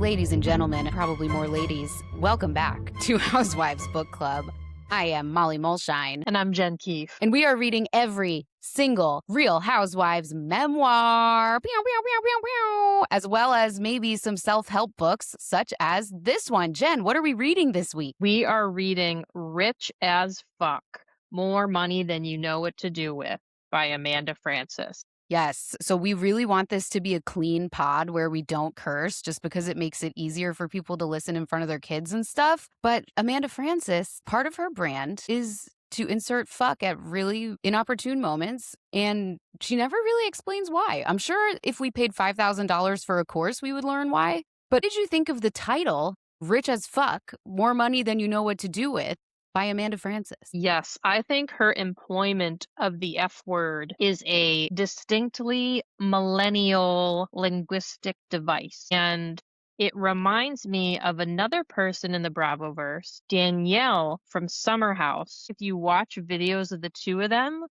Ladies and gentlemen, probably more ladies, welcome back to Housewives Book Club. I am Molly Mulshine. And I'm Jen Keefe. And we are reading every single Real Housewives memoir, pew, pew, pew, pew, pew, as well as maybe some self-help books, such as this one. Jen, what are we reading this week? We are reading Rich as Fuck, More Money Than You Know What to Do With by Amanda Frances. Yes. So we really want this to be a clean pod where we don't curse just because it makes it easier for people to listen in front of their kids and stuff. But Amanda Frances, part of her brand is to insert fuck at really inopportune moments. And she never really explains why. I'm sure if we paid $5,000 for a course, we would learn why. But did you think of the title, Rich as Fuck, More Money Than You Know What to Do With, by Amanda Frances? Yes, I think her employment of the F word is a distinctly millennial linguistic device. And it reminds me of another person in the Bravoverse, Danielle from Summer House. If you watch videos of the two of them,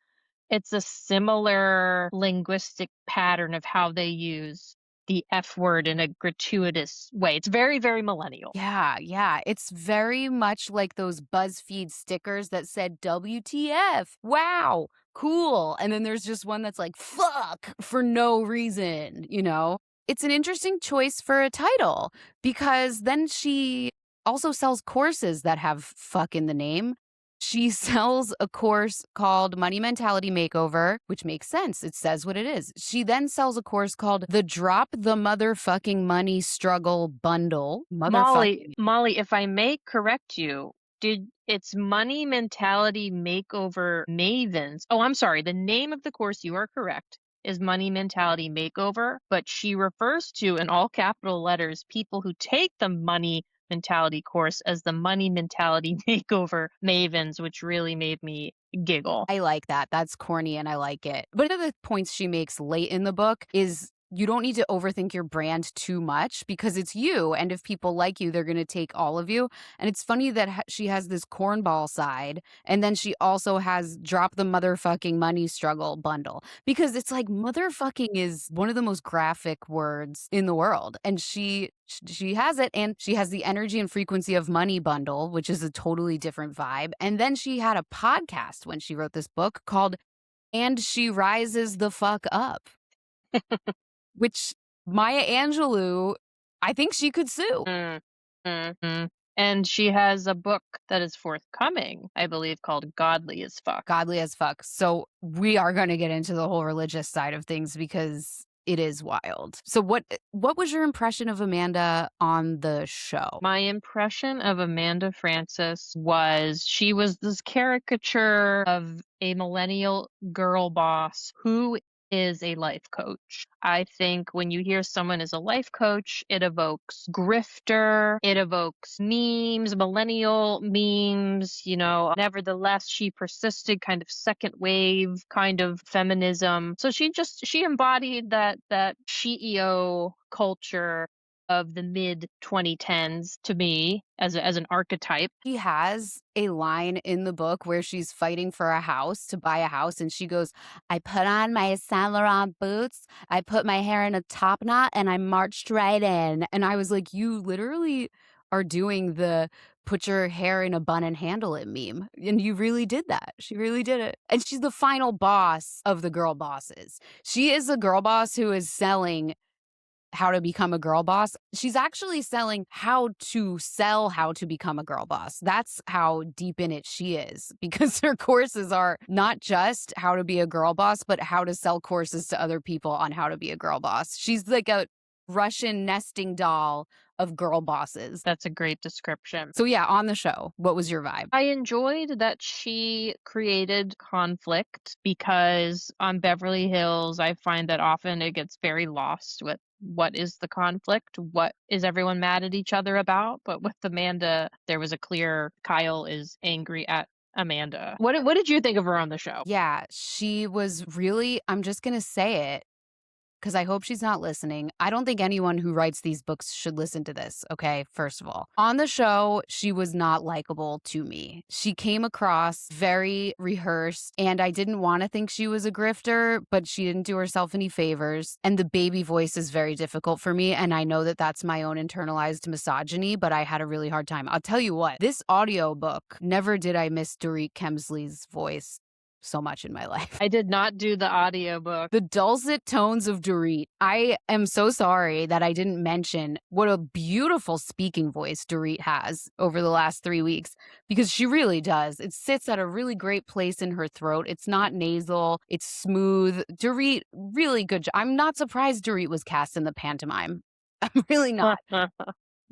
it's a similar linguistic pattern of how they use the F word in a gratuitous way. It's very, very millennial. Yeah. It's very much like those BuzzFeed stickers that said WTF. Wow, cool. And then there's just one that's like, fuck, for no reason, you know? It's an interesting choice for a title because then she also sells courses that have fuck in the name. She sells a course called Money Mentality Makeover, which makes sense. It says what it is. She then sells a course called the Drop the Motherfucking Money Struggle Bundle. Molly, if I may correct you, it's Money Mentality Makeover Mavens. Oh, I'm sorry. The name of the course, you are correct, is Money Mentality Makeover, but she refers to, in all capital letters, people who take the Money Mentality course as the Money Mentality Makeover Mavens, which really made me giggle. I like that. That's corny and I like it. But one of the points she makes late in the book is you don't need to overthink your brand too much because it's you. And if people like you, they're going to take all of you. And it's funny that she has this cornball side. And then she also has Drop the Motherfucking Money Struggle Bundle because it's like motherfucking is one of the most graphic words in the world. And she has it, and she has the energy and frequency of money bundle, which is a totally different vibe. And then she had a podcast when she wrote this book called And She Rises the Fuck Up, which Maya Angelou, I think she could sue. Mm-hmm. And she has a book that is forthcoming, I believe, called Godly as Fuck. Godly as Fuck. So we are going to get into the whole religious side of things because it is wild. So what was your impression of Amanda on the show? My impression of Amanda Frances was she was this caricature of a millennial girl boss who is a life coach. I think when you hear someone is a life coach, it evokes grifter, it evokes memes, millennial memes, Nevertheless, she persisted, kind of second wave kind of feminism. So she embodied that CEO culture of the mid 2010s to me as an archetype. She has a line in the book where she's fighting for a house, to buy a house, and she goes, I put on my Saint Laurent boots, I put my hair in a top knot, and I marched right in. And I was like, you literally are doing the put your hair in a bun and handle it meme. And you really did that. She really did it. And she's the final boss of the girl bosses. She is a girl boss who is selling how to become a girl boss. She's actually selling how to sell how to become a girl boss. That's how deep in it she is, because her courses are not just how to be a girl boss, but how to sell courses to other people on how to be a girl boss. She's like a Russian nesting doll of girl bosses. That's a great description. So yeah, on the show, what was your vibe? I enjoyed that she created conflict because on Beverly Hills, I find that often it gets very lost with what is the conflict? What is everyone mad at each other about? But with Amanda, there was a clear Kyle is angry at Amanda. What did you think of her on the show? Yeah, she was really, I'm just going to say it, because I hope she's not listening. I don't think anyone who writes these books should listen to this, okay? First of all, on the show, she was not likable to me. She came across very rehearsed, and I didn't want to think she was a grifter, but she didn't do herself any favors. And the baby voice is very difficult for me. And I know that that's my own internalized misogyny, but I had a really hard time. I'll tell you what, this audiobook, never did I miss Dorit Kemsley's voice so much in my life. I did not do the audiobook. The dulcet tones of Dorit. I am so sorry that I didn't mention what a beautiful speaking voice Dorit has over the last 3 weeks, because she really does. It sits at a really great place in her throat. It's not nasal, it's smooth. Dorit, really good job. I'm not surprised Dorit was cast in the pantomime. I'm really not,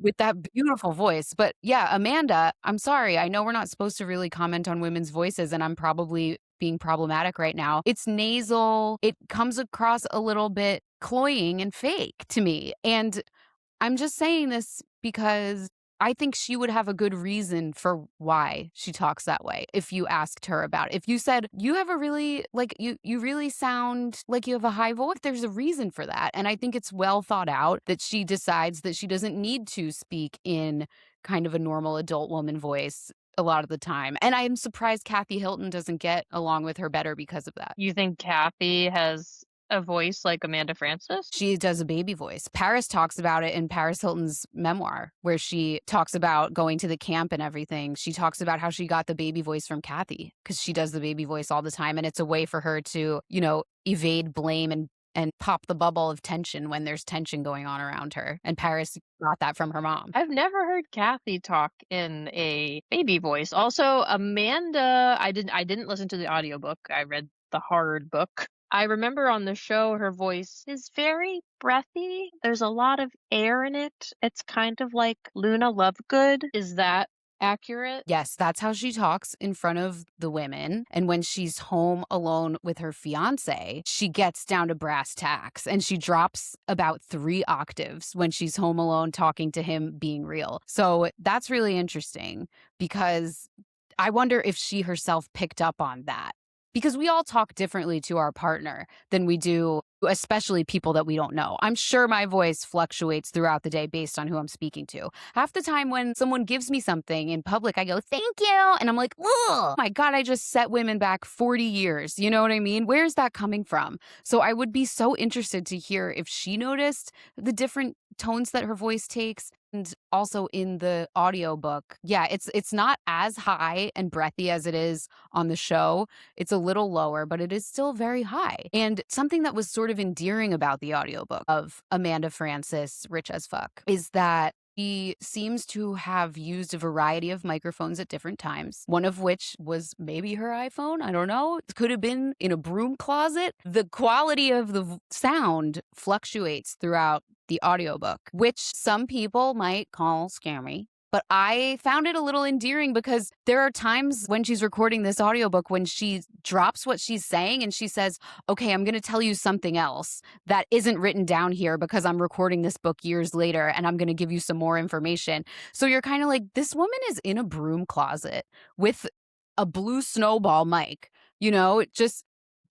with that beautiful voice. But yeah, Amanda, I'm sorry. I know we're not supposed to really comment on women's voices, and I'm probably being problematic right now. It's nasal. It comes across a little bit cloying and fake to me. And I'm just saying this because I think she would have a good reason for why she talks that way if you asked her about it. If you said, you have a really, like, you really sound like you have a high voice, there's a reason for that. And I think it's well thought out that she decides that she doesn't need to speak in kind of a normal adult woman voice a lot of the time. And I'm surprised Kathy Hilton doesn't get along with her better because of that. You think Kathy has a voice like Amanda Francis? She does a baby voice. Paris talks about it in Paris Hilton's memoir, where she talks about going to the camp and everything. She talks about how she got the baby voice from Kathy, because she does the baby voice all the time. And it's a way for her to, evade blame and pop the bubble of tension when there's tension going on around her. And Paris got that from her mom. I've never heard Kathy talk in a baby voice. Also, Amanda, I didn't listen to the audiobook. I read the hard book. I remember on the show her voice is very breathy. There's a lot of air in it. It's kind of like Luna Lovegood. Is that accurate? Yes, that's how she talks in front of the women. And when she's home alone with her fiance, she gets down to brass tacks and she drops about 3 octaves when she's home alone talking to him being real. So that's really interesting, because I wonder if she herself picked up on that. Because we all talk differently to our partner than we do, especially people that we don't know. I'm sure my voice fluctuates throughout the day based on who I'm speaking to. Half the time when someone gives me something in public, I go, thank you. And I'm like, oh my God, I just set women back 40 years. You know what I mean? Where's that coming from? So I would be so interested to hear if she noticed the different tones that her voice takes. And also in the audiobook, yeah, it's not as high and breathy as it is on the show. It's a little lower, but it is still very high. And something that was sort of endearing about the audiobook of Amanda Francis, Rich as Fuck, is that he seems to have used a variety of microphones at different times, one of which was maybe her iPhone. I don't know. It could have been in a broom closet. The quality of the sound fluctuates throughout the audiobook, which some people might call scary. But I found it a little endearing, because there are times when she's recording this audiobook when she drops what she's saying and she says, okay, I'm going to tell you something else that isn't written down here because I'm recording this book years later and I'm going to give you some more information. So you're kind of like, this woman is in a broom closet with a blue snowball mic,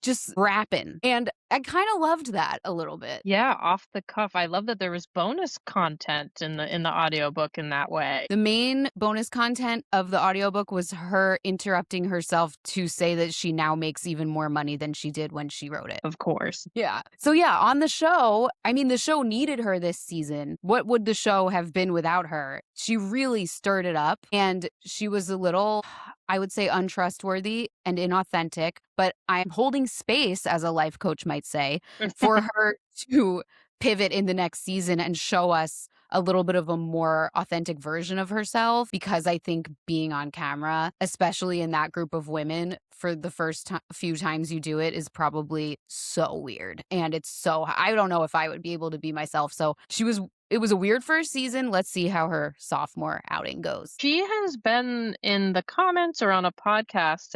just rapping. And I kind of loved that a little bit. Yeah, off the cuff. I love that there was bonus content in the audiobook in that way. The main bonus content of the audiobook was her interrupting herself to say that she now makes even more money than she did when she wrote it. Of course. Yeah. So yeah, on the show, I mean, the show needed her this season. What would the show have been without her? She really stirred it up, and she was a little, I would say, untrustworthy and inauthentic, but I'm holding space, as a life coach might say, for her to pivot in the next season and show us a little bit of a more authentic version of herself, because I think being on camera, especially in that group of women, for the first few times you do it, is probably so weird. And I don't know if I would be able to be myself. So it was a weird first season. Let's see how her sophomore outing goes. She has been in the comments or on a podcast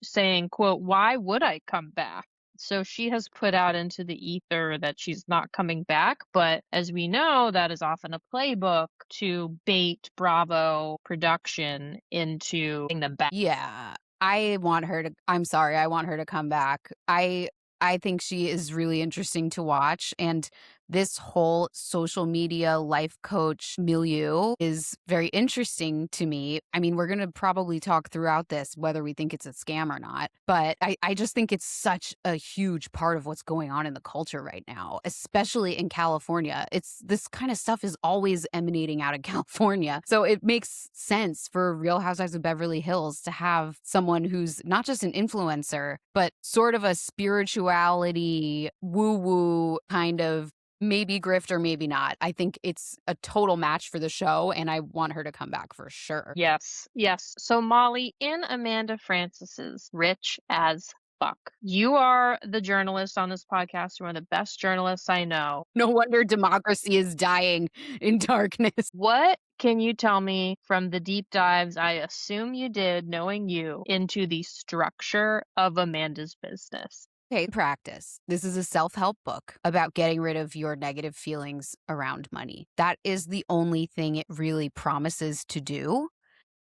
saying, quote, why would I come back? So she has put out into the ether that she's not coming back. But as we know, that is often a playbook to bait Bravo production into getting them back. Yeah. I want her to come back. I think she is really interesting to watch. And this whole social media life coach milieu is very interesting to me. I mean, we're going to probably talk throughout this, whether we think it's a scam or not. But I just think it's such a huge part of what's going on in the culture right now, especially in California. It's this kind of stuff is always emanating out of California. So it makes sense for Real Housewives of Beverly Hills to have someone who's not just an influencer, but sort of a spirituality, woo woo kind of maybe grift or maybe not. I think it's a total match for the show, and I want her to come back for sure. Yes, yes. So Molly, in Amanda Francis's Rich as Fuck, you are the journalist on this podcast. You're one of the best journalists I know. No wonder democracy is dying in darkness. What can you tell me from the deep dives I assume you did, knowing you, into the structure of Amanda's business? Okay, practice. This is a self help book about getting rid of your negative feelings around money. That is the only thing it really promises to do.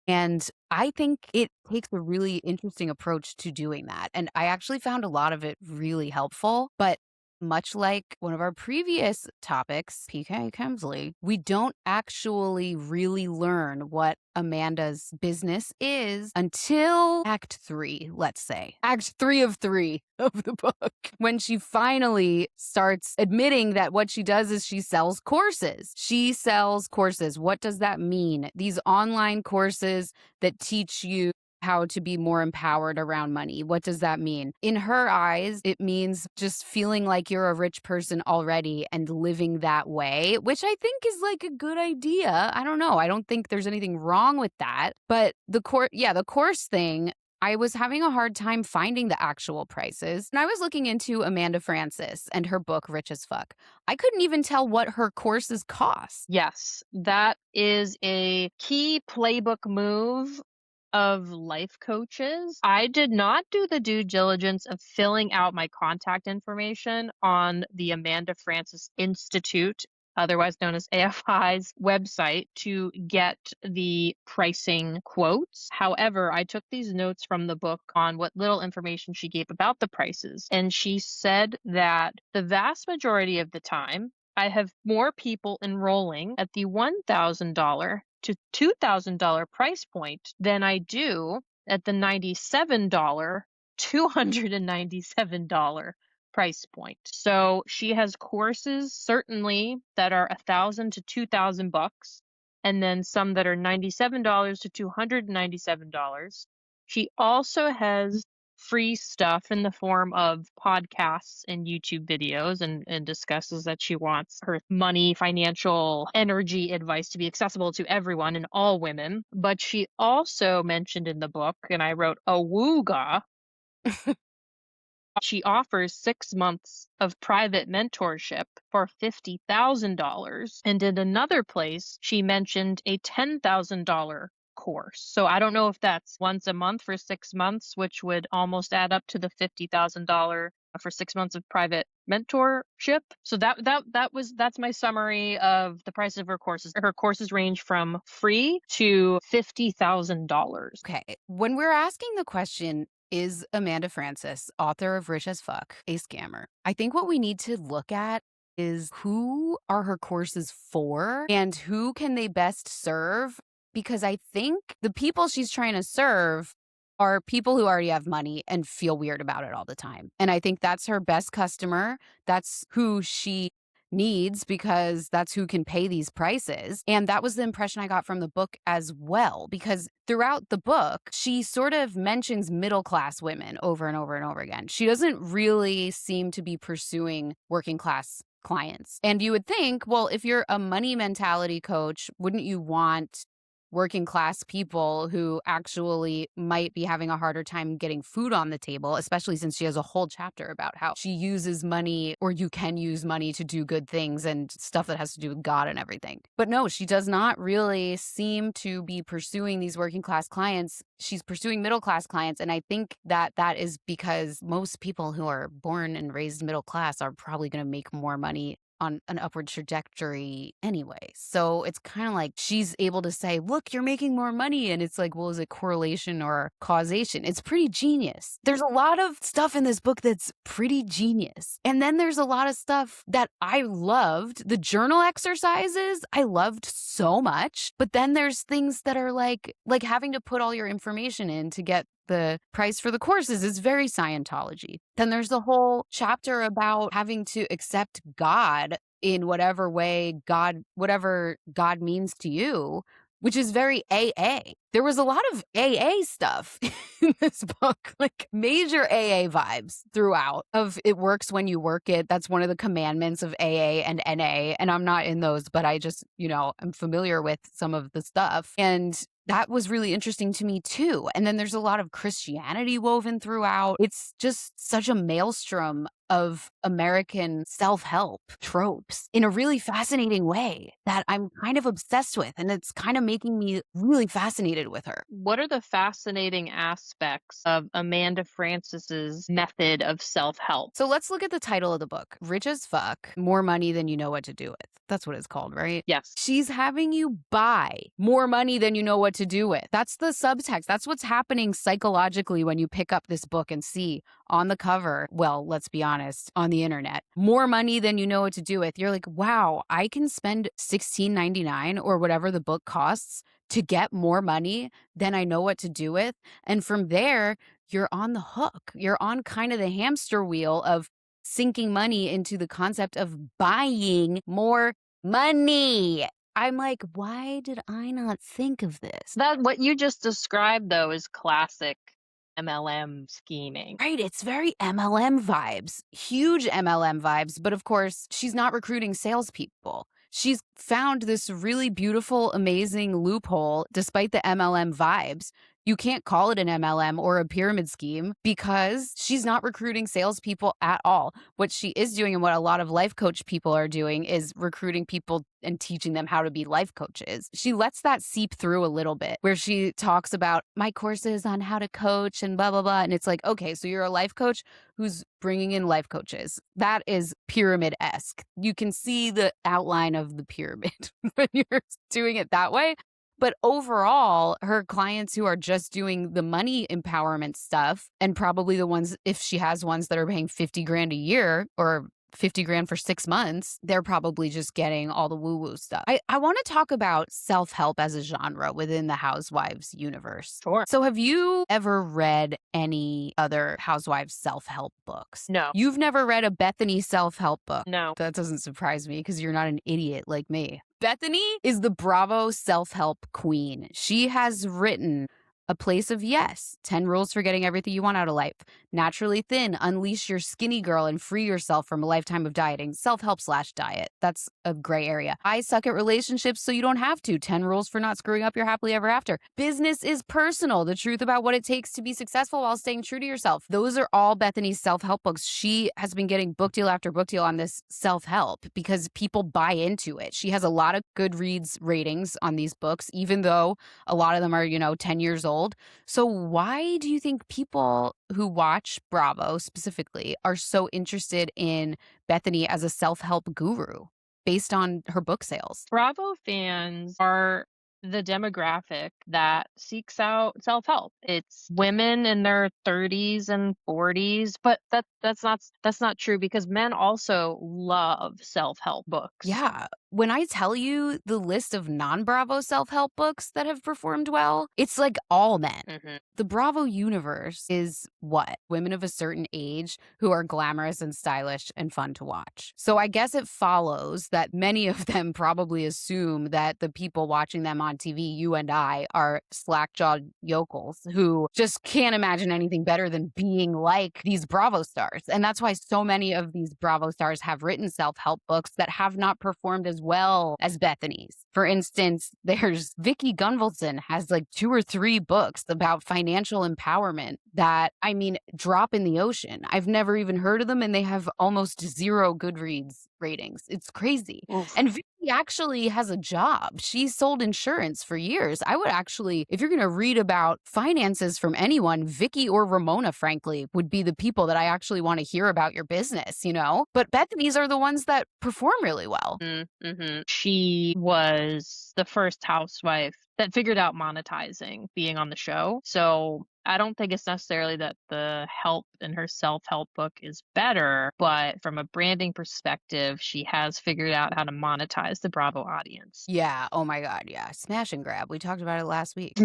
And I think it takes a really interesting approach to doing that. And I actually found a lot of it really helpful. But much like one of our previous topics, PK Kemsley, we don't actually really learn what Amanda's business is until Act 3, let's say. Act 3 of 3 of the book. When she finally starts admitting that what she does is she sells courses. She sells courses. What does that mean? These online courses that teach you how to be more empowered around money. What does that mean? In her eyes, it means just feeling like you're a rich person already and living that way, which I think is like a good idea. I don't know. I don't think there's anything wrong with that. But the course thing, I was having a hard time finding the actual prices. And I was looking into Amanda Francis and her book, Rich as Fuck. I couldn't even tell what her courses cost. Yes, that is a key playbook move of life coaches. I did not do the due diligence of filling out my contact information on the Amanda Francis Institute, otherwise known as AFI's website, to get the pricing quotes. However, I took these notes from the book on what little information she gave about the prices, and she said that the vast majority of the time, I have more people enrolling at the $1,000 to $2,000 price point than I do at the $97, $297 price point. So she has courses certainly that are 1,000 to 2,000 bucks, and then some that are $97 to $297. She also has free stuff in the form of podcasts and YouTube videos, and discusses that she wants her money, financial, energy advice to be accessible to everyone and all women. But she also mentioned in the book, and I wrote awooga, she offers 6 months of private mentorship for $50,000. And in another place, she mentioned a $10,000 course. So I don't know if that's once a month for 6 months, which would almost add up to the $50,000 for 6 months of private mentorship. So that's my summary of the price of her courses. Her courses range from free to $50,000. Okay. When we're asking the question, is Amanda Francis, author of Rich as Fuck, a scammer? I think what we need to look at is who are her courses for and who can they best serve? Because I think the people she's trying to serve are people who already have money and feel weird about it all the time. And I think that's her best customer. That's who she needs because that's who can pay these prices. And that was the impression I got from the book as well, because throughout the book, she sort of mentions middle class women over and over and over again. She doesn't really seem to be pursuing working class clients. And you would think, well, if you're a money mentality coach, wouldn't you want working class people who actually might be having a harder time getting food on the table, especially since she has a whole chapter about how she uses money, or you can use money to do good things and stuff that has to do with God and everything. But no, she does not really seem to be pursuing these working class clients. She's pursuing middle class clients. And I think that that is because most people who are born and raised middle class are probably going to make more money on an upward trajectory anyway. So it's kind of like she's able to say, look, you're making more money. And it's like, well, is it correlation or causation? It's pretty genius. There's a lot of stuff in this book that's pretty genius. And then there's a lot of stuff that I loved. The journal exercises, I loved so much. But then there's things that are like having to put all your information in to get the price for the courses is very Scientology. Then there's the whole chapter about having to accept God in whatever way whatever God means to you, which is very AA. There was a lot of AA stuff in this book, like major AA vibes throughout of it works when you work it. That's one of the commandments of AA and NA. And I'm not in those, but I just, I'm familiar with some of the stuff. And that was really interesting to me too. And then there's a lot of Christianity woven throughout. It's just such a maelstrom of American self-help tropes in a really fascinating way that I'm kind of obsessed with. And it's kind of making me really fascinated with her. What are the fascinating aspects of Amanda Frances's method of self-help? So let's look at the title of the book. Rich as fuck, more money than you know what to do with. That's what it's called, right? Yes. She's having you buy more money than you know what to do with. That's the subtext. That's what's happening psychologically when you pick up this book and see on the cover, well, let's be honest, on the internet, more money than you know what to do with. You're like, wow, I can spend $16.99 or whatever the book costs to get more money than I know what to do with. And from there, you're on the hook. You're on kind of the hamster wheel of sinking money into the concept of buying more money. I'm like, why did I not think of this? That what you just described though is classic MLM scheming. Right, it's very MLM vibes, huge MLM vibes. But of course, she's not recruiting salespeople. She's found this really beautiful, amazing loophole despite the MLM vibes. You can't call it an MLM or a pyramid scheme because she's not recruiting salespeople at all. What she is doing and what a lot of life coach people are doing is recruiting people and teaching them how to be life coaches. She lets that seep through a little bit where she talks about my courses on how to coach and blah, blah, blah. And it's like, okay, so you're a life coach who's bringing in life coaches. That is pyramid-esque. You can see the outline of the pyramid when you're doing it that way. But overall, her clients who are just doing the money empowerment stuff, and probably the ones, if she has ones that are paying 50 grand a year or 50 grand for 6 months, they're probably just getting all the woo-woo stuff. I want to talk about self-help as a genre within the Housewives universe. Sure. So have you ever read any other Housewives self-help books? No. You've never read a Bethany self-help book? No. That doesn't surprise me because you're not an idiot like me. Bethany is the Bravo self-help queen. She has written A Place of Yes, 10 Rules for Getting Everything You Want Out of Life, Naturally Thin, Unleash Your Skinny Girl and Free Yourself from a Lifetime of Dieting, Self-Help/Diet. That's a gray area. I Suck at Relationships So You Don't Have to, 10 Rules for Not Screwing Up Your Happily Ever After. Business is Personal, The Truth About What It Takes to Be Successful While Staying True to Yourself. Those are all Bethany's self-help books. She has been getting book deal after book deal on this self-help because people buy into it. She has a lot of Goodreads ratings on these books, even though a lot of them are, 10 years old. So why do you think people who watch Bravo specifically are so interested in Bethany as a self-help guru based on her book sales? Bravo fans are the demographic that seeks out self-help. It's women in their 30s and 40s, but that's not true because men also love self-help books. Yeah. When I tell you the list of non-Bravo self-help books that have performed well, it's like all men. Mm-hmm. The Bravo universe is what? Women of a certain age who are glamorous and stylish and fun to watch. So I guess it follows that many of them probably assume that the people watching them on TV, you and I, are slack-jawed yokels who just can't imagine anything better than being like these Bravo stars. And that's why so many of these Bravo stars have written self-help books that have not performed as well as Bethany's. For instance, there's Vicki Gunvalson has like 2 or 3 books about financial empowerment that, drop in the ocean. I've never even heard of them and they have almost 0 Goodreads ratings. It's crazy. Oof. And Vicki He actually has a job. She sold insurance for years. I would actually, if you're going to read about finances from anyone, Vicky or Ramona, frankly, would be the people that I actually want to hear about your business, you know? But Bethany's are the ones that perform really well. Mm-hmm. She was the first housewife that figured out monetizing being on the show. So I don't think it's necessarily that the help in her self-help book is better, but from a branding perspective, she has figured out how to monetize the Bravo audience. Yeah. Oh my God. Yeah. Smash and grab. We talked about it last week.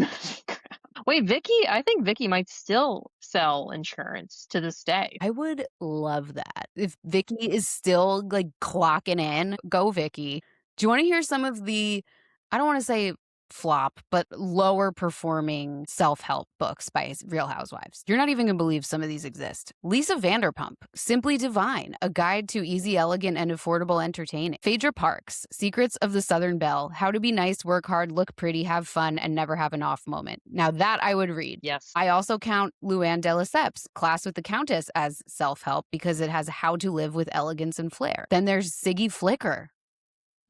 Wait, Vicky, I think Vicky might still sell insurance to this day. I would love that. If Vicky is still like clocking in, go Vicky. Do you want to hear some of the, I don't want to say flop, but lower performing self help books by Real Housewives? You're not even going to believe some of these exist. Lisa Vanderpump, Simply Divine, A Guide to Easy, Elegant, and Affordable Entertaining. Phaedra Parks, Secrets of the Southern Belle, How to Be Nice, Work Hard, Look Pretty, Have Fun, and Never Have an Off Moment. Now that I would read. Yes. I also count Luann de Lesseps, Class with the Countess, as self-help because it has how to live with elegance and flair. Then there's Siggy Flicker,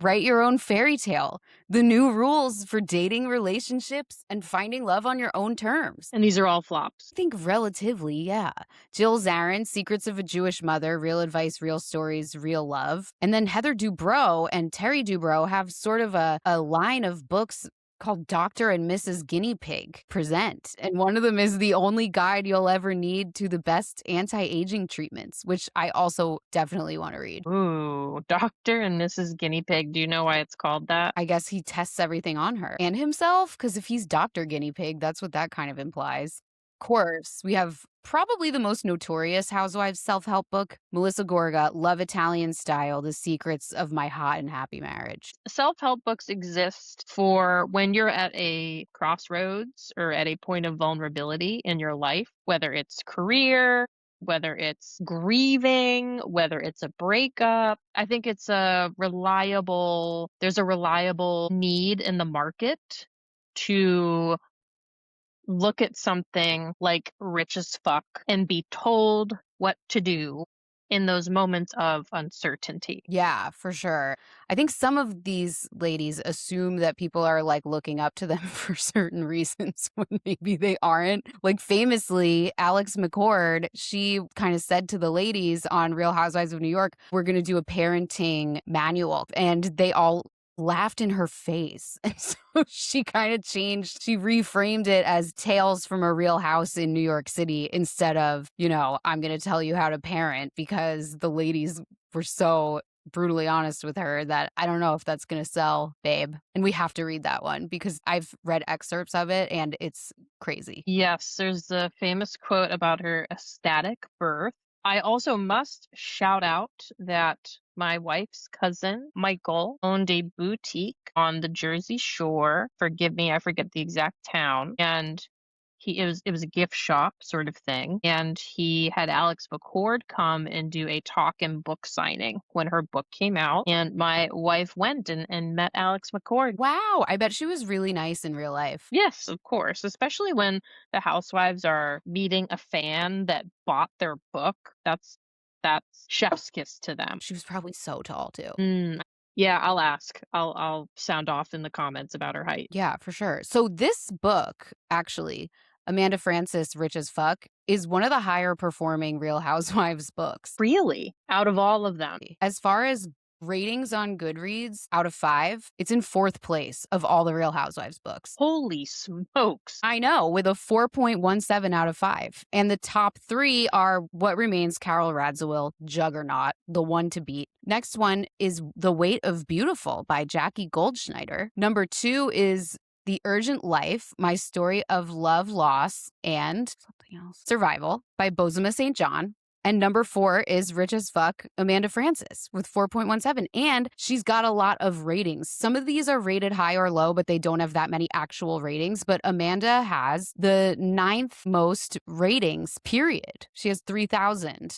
Write Your Own Fairy Tale, The New Rules for Dating, Relationships, and Finding Love on Your Own Terms. And these are all flops. I think relatively, yeah. Jill Zarin, Secrets of a Jewish Mother, Real Advice, Real Stories, Real Love. And then Heather Dubrow and Terry Dubrow have sort of a line of books called Dr. and Mrs. Guinea Pig Present. And one of them is The Only Guide You'll Ever Need to the Best Anti-Aging Treatments, which I also definitely want to read. Ooh, Dr. and Mrs. Guinea Pig. Do you know why it's called that? I guess he tests everything on her and himself, because if he's Dr. Guinea Pig, that's what that kind of implies. Of course, we have probably the most notorious housewives self-help book, Melissa Gorga, Love Italian Style, The Secrets of My Hot and Happy Marriage. Self-help books exist for when you're at a crossroads or at a point of vulnerability in your life, whether it's career, whether it's grieving, whether it's a breakup. I think it's there's a reliable need in the market to look at something like Rich as Fuck and be told what to do in those moments of uncertainty. Yeah, for sure. I think some of these ladies assume that people are like looking up to them for certain reasons when maybe they aren't. Like famously, Alex McCord, she kind of said to the ladies on Real Housewives of New York, we're going to do a parenting manual. And they all laughed in her face. And so she kind of changed, she reframed it as Tales from a Real House in New York City instead of, you know, I'm going to tell you how to parent, because the ladies were so brutally honest with her that I don't know if that's going to sell, babe. And we have to read that one because I've read excerpts of it and it's crazy. Yes, there's the famous quote about her ecstatic birth. I also must shout out that my wife's cousin, Michael, owned a boutique on the Jersey Shore. Forgive me, I forget the exact town. And it was a gift shop sort of thing. And he had Alex McCord come and do a talk and book signing when her book came out. And my wife went and met Alex McCord. Wow. I bet she was really nice in real life. Yes, of course, especially when the housewives are meeting a fan that bought their book. That's chef's kiss to them. She was probably so tall too. Yeah, I'll ask. I'll sound off in the comments about her height. Yeah, for sure. So this book, actually, Amanda Francis, Rich as Fuck, is one of the higher performing Real Housewives books. Really? Out of all of them? As far as ratings on Goodreads out of 5, it's in 4th place of all the Real Housewives books. Holy smokes. I know, with a 4.17 out of 5. And the top 3 are What Remains, Carol Radziwill, Juggernaut, the one to beat. Next one is The Weight of Beautiful by Jackie Goldschneider. Number 2 is The Urgent Life, My Story of Love, Loss, and something else, Survival by Bozoma St. John. And number 4 is Rich as Fuck, Amanda Francis with 4.17. And she's got a lot of ratings. Some of these are rated high or low, but they don't have that many actual ratings. But Amanda has the 9th most ratings, period. She has 3,000.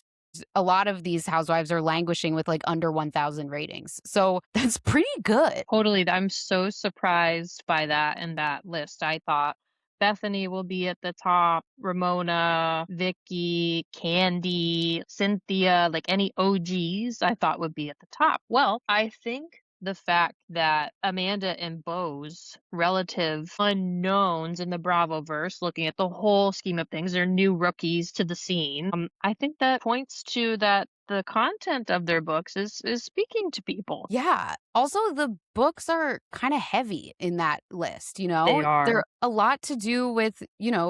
A lot of these housewives are languishing with like under 1,000 ratings. So that's pretty good. Totally. I'm so surprised by that in that list. I thought Bethany will be at the top, Ramona, Vicky, Candy, Cynthia, like any OGs I thought would be at the top. Well, I think the fact that Amanda and Bo's relative unknowns in the Bravoverse, looking at the whole scheme of things, they're new rookies to the scene. I think that points to that the content of their books is speaking to people. Yeah. Also, the books are kind of heavy in that list, you They know? They're are. a lot to do with,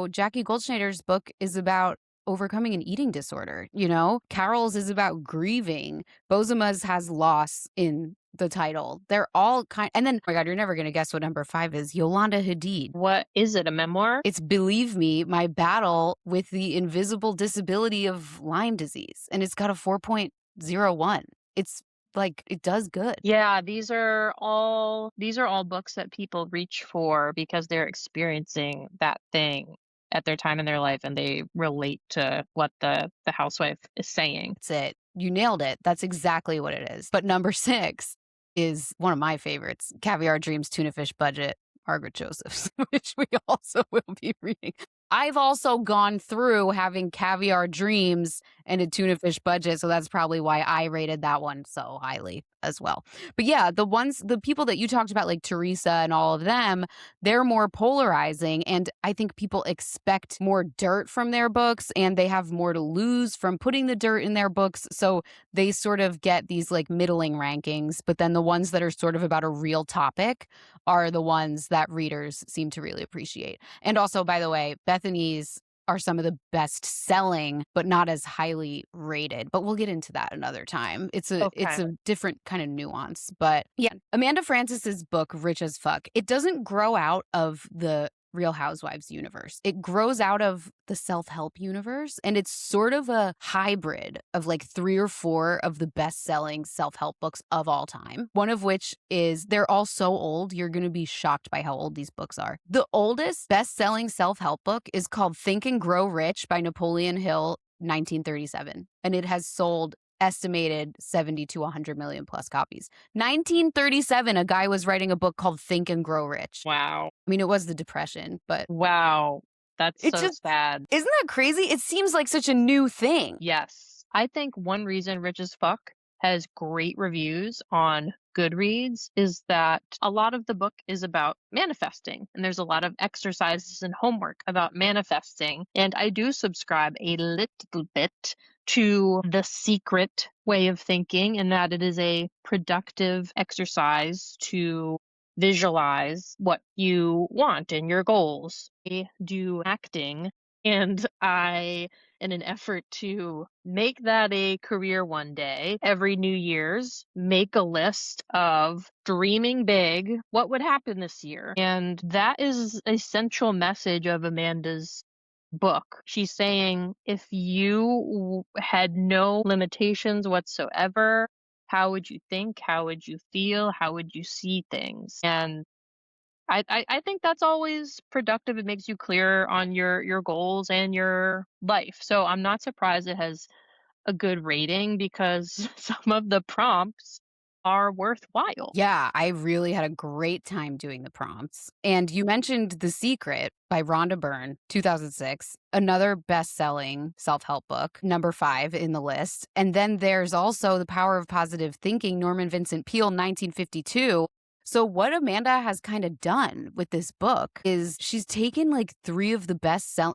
Jackie Goldschneider's book is about overcoming an eating disorder, you know? Carol's is about grieving. Bozema's has loss in the title. They're all and then, oh my God, you're never going to guess what number 5 is. Yolanda Hadid. What is it? A memoir? It's Believe Me, My Battle with the Invisible Disability of Lyme Disease. And it's got a 4.01. It's like, it does good. Yeah, these are all books that people reach for because they're experiencing that thing at their time in their life and they relate to what the housewife is saying. That's it. You nailed it. That's exactly what it is. But number 6 is one of my favorites, Caviar Dreams Tuna Fish Budget, Margaret Josephs, which we also will be reading. I've also gone through having Caviar Dreams and a Tuna Fish Budget, so that's probably why I rated that one so highly as well. But yeah, the people that you talked about, like Teresa and all of them, they're more polarizing. And I think people expect more dirt from their books and they have more to lose from putting the dirt in their books. So they sort of get these like middling rankings. But then the ones that are sort of about a real topic are the ones that readers seem to really appreciate. And also, by the way, Bethany's are some of the best selling, but not as highly rated. But we'll get into that another time. It's Okay. a different kind of nuance. But yeah, Amanda Francis's book, Rich as Fuck, it doesn't grow out of the Real Housewives universe. It grows out of the self-help universe, and it's sort of a hybrid of like 3 or 4 of the best-selling self-help books of all time. One of which is they're all so old, you're going to be shocked by how old these books are. The oldest best-selling self-help book is called Think and Grow Rich by Napoleon Hill, 1937, and it has sold estimated 70 to 100 million plus copies. 1937, a guy was writing a book called Think and Grow Rich. Wow. I mean, it was the Depression, but Wow. That's it's so just, sad. isn't that crazy? It seems like such a new thing. Yes. I think one reason Rich as Fuck has great reviews on Goodreads is that a lot of the book is about manifesting, and there's a lot of exercises and homework about manifesting. And I do subscribe a little bit to the secret way of thinking, in that it is a productive exercise to visualize what you want and your goals. I do acting, and in an effort to make that a career one day, every New Year's, make a list of dreaming big, what would happen this year. And that is a central message of Amanda's book. She's saying if you had no limitations whatsoever, how would you think? How would you feel? How would you see things? And I think that's always productive. It makes you clear on your goals and your life. So I'm not surprised it has a good rating because some of the prompts are worthwhile. Yeah, I really had a great time doing the prompts. And you mentioned The Secret by Rhonda Byrne, 2006, another best-selling self-help book, number 5 in the list. And then there's also The Power of Positive Thinking, Norman Vincent Peale, 1952. So what Amanda has kind of done with this book is she's taken like 3 of the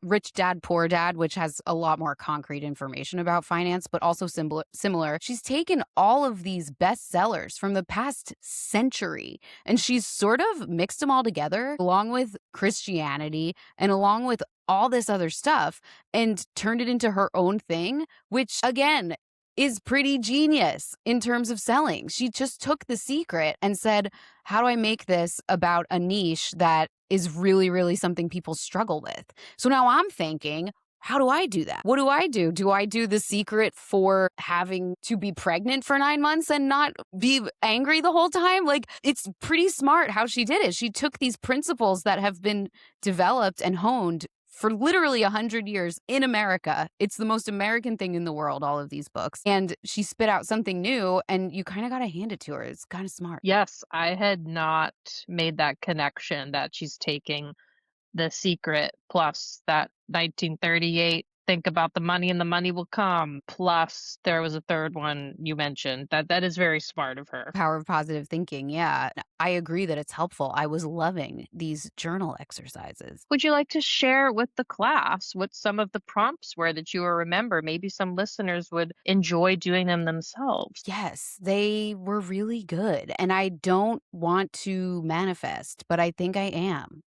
Rich Dad, Poor Dad, which has a lot more concrete information about finance, but also similar. She's taken all of these bestsellers from the past century and she's sort of mixed them all together along with Christianity and along with all this other stuff and turned it into her own thing, which again is pretty genius in terms of selling. She just took The Secret and said, how do I make this about a niche that is really, really something people struggle with? So now I'm thinking, how do I do that? What do I do? Do I do The Secret for having to be pregnant for 9 months and not be angry the whole time? Like, it's pretty smart how she did it. She took these principles that have been developed and honed for literally 100 years in America. It's the most American thing in the world, all of these books. And she spit out something new, and you kind of got to hand it to her. It's kind of smart. Yes, I had not made that connection that she's taking The Secret plus that 1938 Think about the money and the money will come. Plus, there was a third one you mentioned. That is very smart of her. Power of positive thinking, yeah. I agree that it's helpful. I was loving these journal exercises. Would you like to share with the class what some of the prompts were that you remember? Maybe some listeners would enjoy doing them themselves. Yes, they were really good, and I don't want to manifest, but I think I am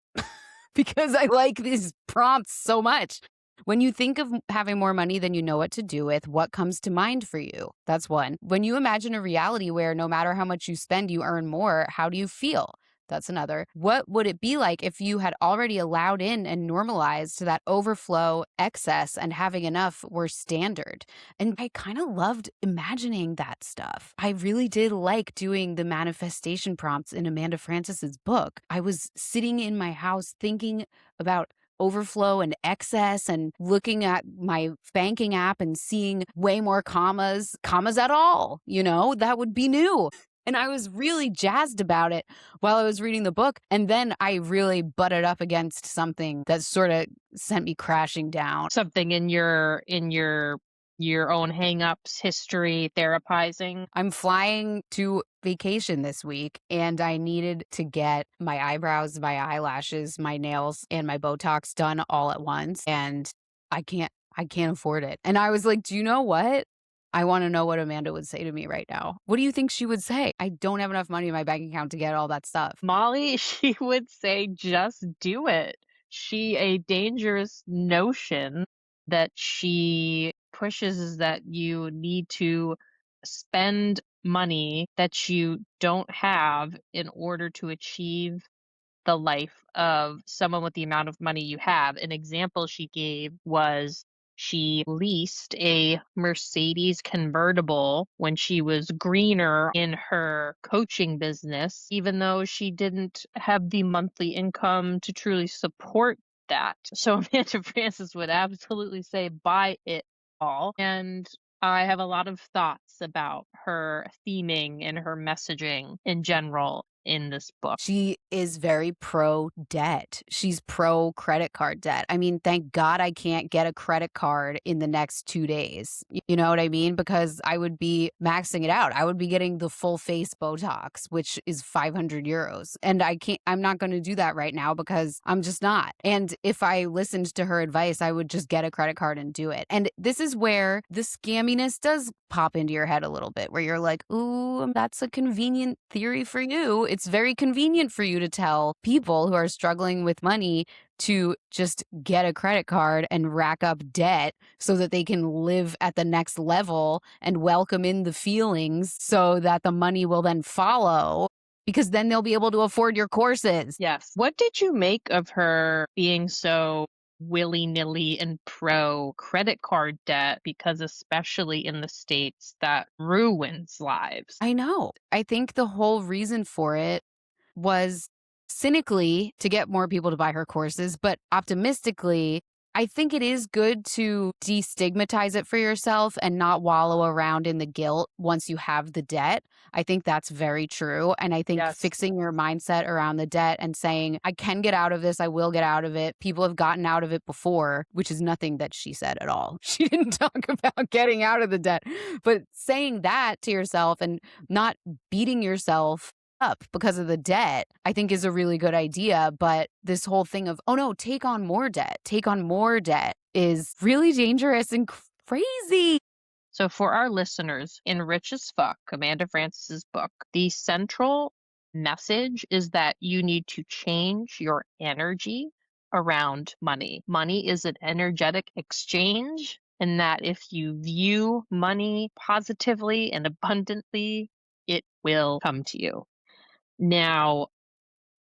because I like these prompts so much. When you think of having more money than you know what to do with, what comes to mind for you? That's one. When you imagine a reality where no matter how much you spend, you earn more, how do you feel? That's another. What would it be like if you had already allowed in and normalized that overflow, excess, and having enough were standard? And I kind of loved imagining that stuff. I really did like doing the manifestation prompts in Amanda Francis's book. I was sitting in my house thinking about overflow and excess and looking at my banking app and seeing way more commas at all, that would be new. And I was really jazzed about it while I was reading the book. And then I really butted up against something that sort of sent me crashing down. Something in your own hangups, history, therapizing. I'm flying to vacation this week and I needed to get my eyebrows, my eyelashes, my nails, and my Botox done all at once. And I can't afford it. And I was like, do you know what? I want to know what Amanda would say to me right now. What do you think she would say? I don't have enough money in my bank account to get all that stuff. Molly, she would say, just do it. She a dangerous notion that she pushes is that you need to spend money that you don't have in order to achieve the life of someone with the amount of money you have. An example she gave was she leased a Mercedes convertible when she was greener in her coaching business, even though she didn't have the monthly income to truly support that. So Amanda Francis would absolutely say, buy it all. And I have a lot of thoughts about her theming and her messaging in general in this book. She is very pro debt. She's pro credit card debt. I mean, thank God I can't get a credit card in the next 2 days. You know what I mean? Because I would be maxing it out. I would be getting the full face Botox, which is 500 euros. And I'm not going to do that right now because I'm just not. And if I listened to her advice, I would just get a credit card and do it. And this is where the scamminess does pop into your head a little bit, where you're like, ooh, that's a convenient theory for you. It's very convenient for you to tell people who are struggling with money to just get a credit card and rack up debt so that they can live at the next level and welcome in the feelings so that the money will then follow because then they'll be able to afford your courses. Yes. What did you make of her being so willy-nilly and pro credit card debt? Because especially in the States, that ruins lives. I know. I think the whole reason for it was cynically to get more people to buy her courses, but optimistically, I think it is good to destigmatize it for yourself and not wallow around in the guilt once you have the debt. I think that's very true. And I think Yes. fixing your mindset around the debt and saying, I can get out of this, I will get out of it. People have gotten out of it before, which is nothing that she said at all. She didn't talk about getting out of the debt, but saying that to yourself and not beating yourself up because of the debt, I think is a really good idea. But this whole thing of, oh no, take on more debt is really dangerous and crazy. So for our listeners, in Rich as Fuck, Amanda Francis's book, the central message is that you need to change your energy around money. Money is an energetic exchange, and that if you view money positively and abundantly, it will come to you. Now,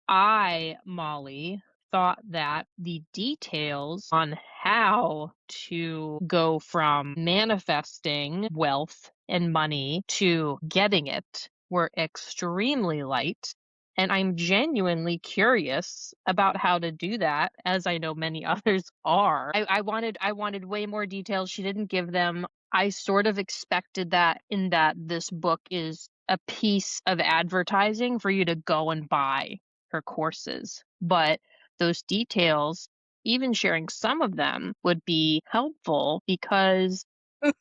Molly, thought that the details on how to go from manifesting wealth and money to getting it were extremely light. And I'm genuinely curious about how to do that, as I know many others are. I wanted way more details. She didn't give them. I sort of expected that in that this book is a piece of advertising for you to go and buy her courses. But those details even sharing some of them would be helpful because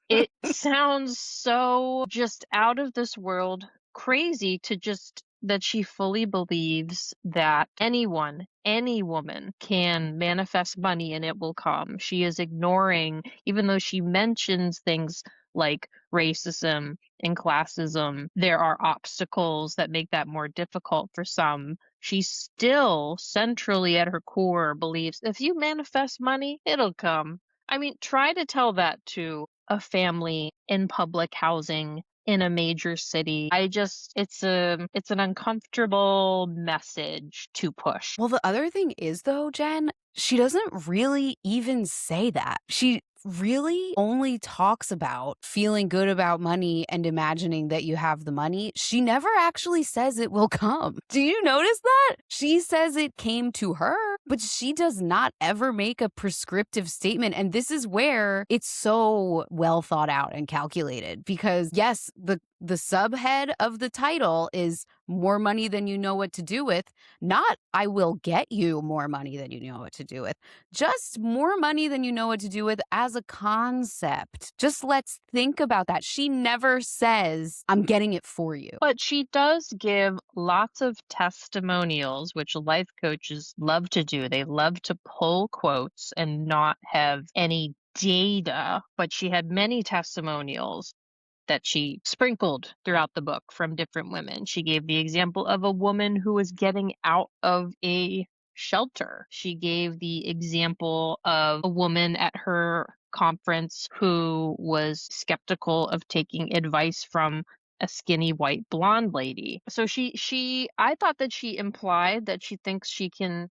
it sounds so just out of this world crazy to just that she fully believes that anyone, any woman can manifest money and it will come. She is ignoring, even though she mentions things like racism and classism, there are obstacles that make that more difficult for some. She still centrally at her core believes if you manifest money, it'll come. I mean, try to tell that to a family in public housing in a major city. It's an uncomfortable message to push. Well, the other thing is, though, Jen, she doesn't really even say that. She really only talks about feeling good about money and imagining that you have the money. She never actually says it will come. Do you notice that? She says it came to her, but she does not ever make a prescriptive statement. And this is where it's so well thought out and calculated because, yes, the subhead of the title is more money than you know what to do with, not I will get you more money than you know what to do with, just more money than you know what to do with as a concept. Just let's think about that. She never says, I'm getting it for you. But she does give lots of testimonials, which life coaches love to do. They love to pull quotes and not have any data, but she had many testimonials that she sprinkled throughout the book from different women. She gave the example of a woman who was getting out of a shelter. She gave the example of a woman at her conference who was skeptical of taking advice from a skinny white blonde lady. So she I thought that she implied that she thinks she can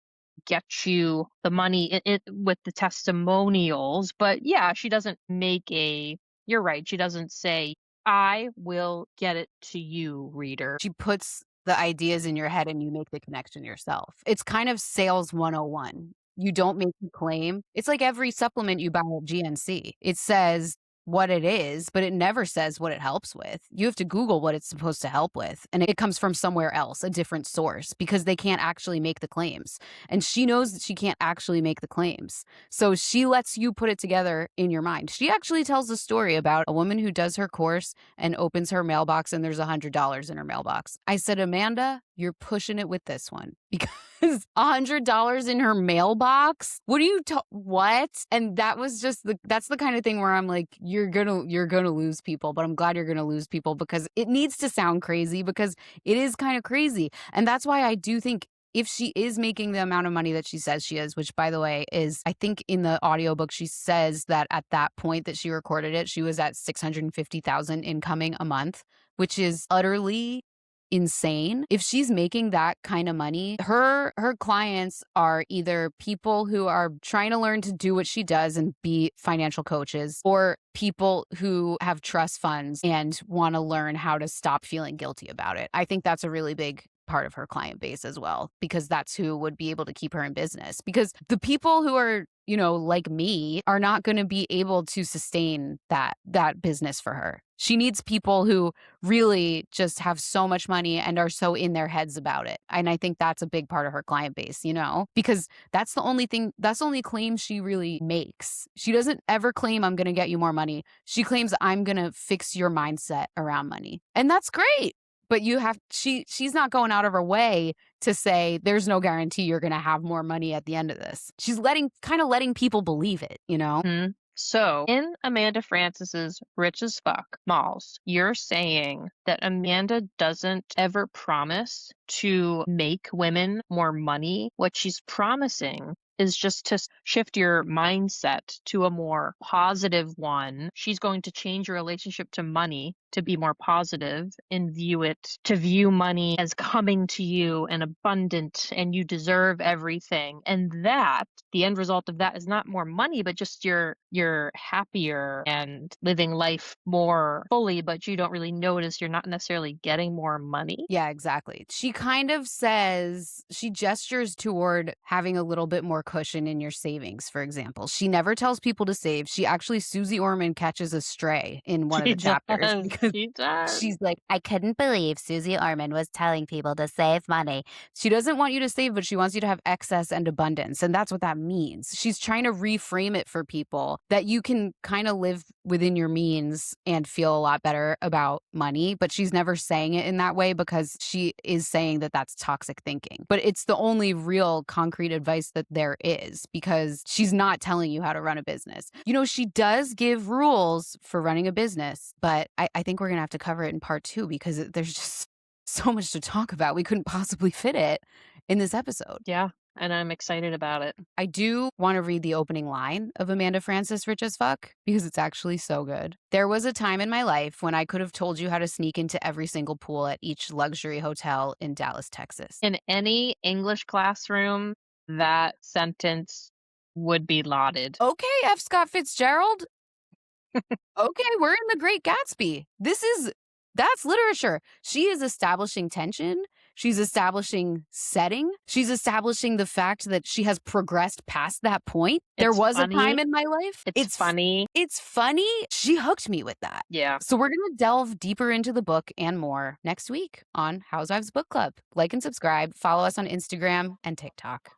get you the money with the testimonials, but yeah, she doesn't make a you're right. She doesn't say, I will get it to you, reader. She puts the ideas in your head and you make the connection yourself. It's kind of sales 101. You don't make the claim. It's like every supplement you buy at GNC. It says what it is, but it never says what it helps with. You have to Google what it's supposed to help with, and it comes from somewhere else, a different source, because they can't actually make the claims. And she knows that she can't actually make the claims. So she lets you put it together in your mind. She actually tells a story about a woman who does her course and opens her mailbox and there's $100 in her mailbox. I said, Amanda, you're pushing it with this one because $100 in her mailbox. What are you what? And that was just that's the kind of thing where I'm like, you're gonna lose people, but I'm glad you're gonna lose people because it needs to sound crazy because it is kind of crazy. And that's why I do think if she is making the amount of money that she says she is, which by the way is, I think in the audiobook, she says that at that point that she recorded it, she was at 650,000 incoming a month, which is utterly insane. If she's making that kind of money, her clients are either people who are trying to learn to do what she does and be financial coaches, or people who have trust funds and want to learn how to stop feeling guilty about it. I think that's a really big part of her client base as well, because that's who would be able to keep her in business. Because the people who are, like me, are not going to be able to sustain that business for her. She needs people who really just have so much money and are so in their heads about it. And I think that's a big part of her client base, because that's the only claim she really makes. She doesn't ever claim, I'm going to get you more money. She claims, I'm going to fix your mindset around money. And that's great. But she's not going out of her way to say there's no guarantee you're going to have more money at the end of this. She's letting people believe it, Mhm. So, in Amanda Francis's Rich as Fuck Malls, you're saying that Amanda doesn't ever promise to make women more money. What she's promising is just to shift your mindset to a more positive one. She's going to change your relationship to money to be more positive and view money as coming to you and abundant and you deserve everything. And that the end result of that is not more money, but just you're happier and living life more fully, but you don't really notice you're not necessarily getting more money. Yeah, exactly. She kind of says, she gestures toward having a little bit more cushion in your savings, for example. She never tells people to save. She actually Susie Orman catches a stray in one of She the chapters does, because she does. she's like, I couldn't believe Susie Orman was telling people to save money. She doesn't want you to save, but she wants you to have excess and abundance. And that's what that means. She's trying to reframe it for people that you can kind of live within your means and feel a lot better about money. But she's never saying it in that way because she is saying that that's toxic thinking. But it's the only real concrete advice that there is because she's not telling you how to run a business. You know, she does give rules for running a business, but I think we're going to have to cover it in part 2 because there's just so much to talk about. We couldn't possibly fit it in this episode. Yeah, and I'm excited about it. I do want to read the opening line of Amanda Frances Rich as Fuck because it's actually so good. There was a time in my life when I could have told you how to sneak into every single pool at each luxury hotel in Dallas, Texas. In any English classroom, that sentence would be lauded. Okay, F. Scott Fitzgerald. Okay, we're in The Great Gatsby. That's literature. She is establishing tension. She's establishing setting. She's establishing the fact that she has progressed past that point. There It's was a funny. time in my life. It's funny. It's funny. She hooked me with that. Yeah. So we're going to delve deeper into the book and more next week on Housewives Book Club. Like and subscribe. Follow us on Instagram and TikTok.